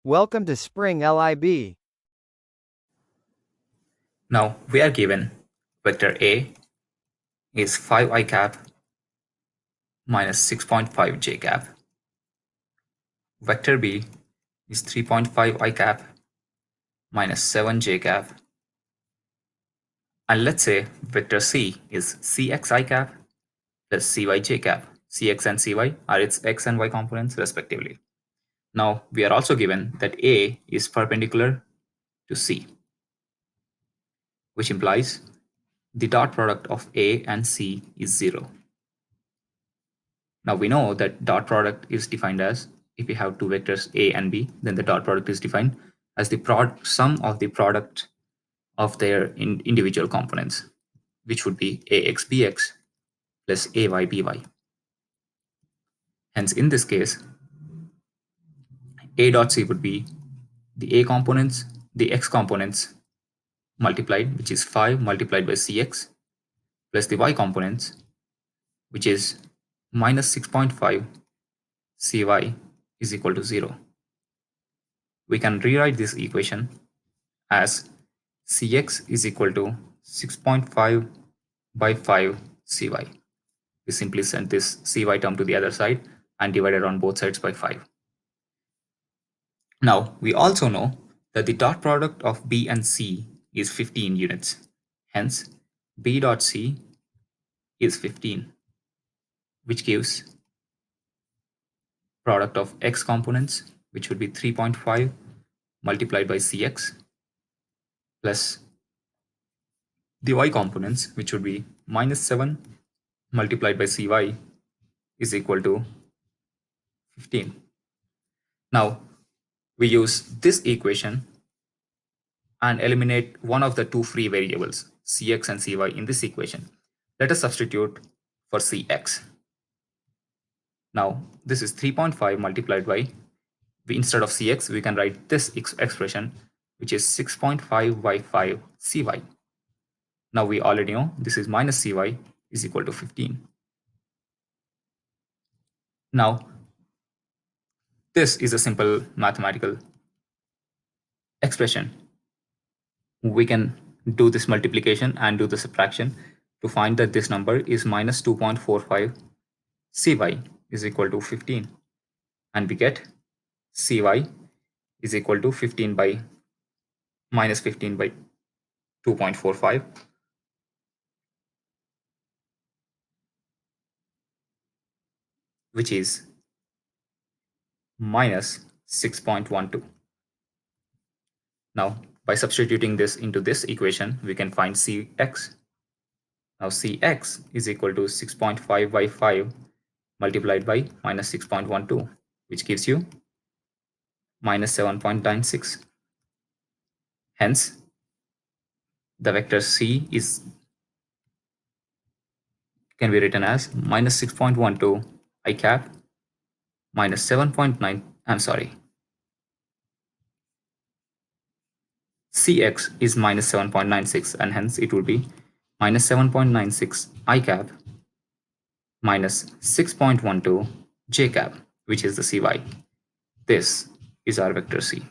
Welcome to Spring LIB. Now we are given vector A is 5 I cap minus 6.5 j cap. Vector B is 3.5 I cap minus 7 j cap. And let's say vector C is Cx I cap plus Cy j cap. Cx and Cy are its x and y components respectively. Now we are also given that A is perpendicular to C, which implies the dot product of A and C is 0. Now we know that dot product is defined as, if we have two vectors A and B, then the dot product is defined as the sum of the product of their individual components, which would be AX BX plus AY BY. Hence, in this case, A dot C would be the A components, the X components multiplied, which is 5 multiplied by CX, plus the Y components, which is minus 6.5 CY is equal to 0. We can rewrite this equation as Cx is equal to 6.5 by 5 Cy. We simply send this Cy term to the other side and divided on both sides by 5. Now, we also know that the dot product of B and C is 15 units. Hence, B dot C is 15, which gives product of X components, which would be 3.5 multiplied by Cx plus the Y components, which would be minus 7 multiplied by Cy is equal to 15. Now, we use this equation and eliminate one of the two free variables, Cx and Cy, in this equation. Let us substitute for Cx. Now, this is 3.5 multiplied by, instead of Cx, we can write this expression, which is 6.5 by 5 Cy. Now, we already know this is minus Cy is equal to 15. Now, this is a simple mathematical expression. We can do this multiplication and do the subtraction to find that this number is minus 2.45 Cy is equal to 15. And we get Cy is equal to 15 by minus 15 by 2.45, which is minus 6.12. Now, by substituting this into this equation, we can find Cx. Now, Cx is equal to 6.5 by 5 multiplied by minus 6.12, which gives you minus 7.96. Hence, the vector C can be written as minus 6.12 I cap minus 7.9, I'm sorry, Cx is minus 7.96, and hence it will be minus 7.96 I cap minus 6.12 j cap, which is the Cy. This is our vector C.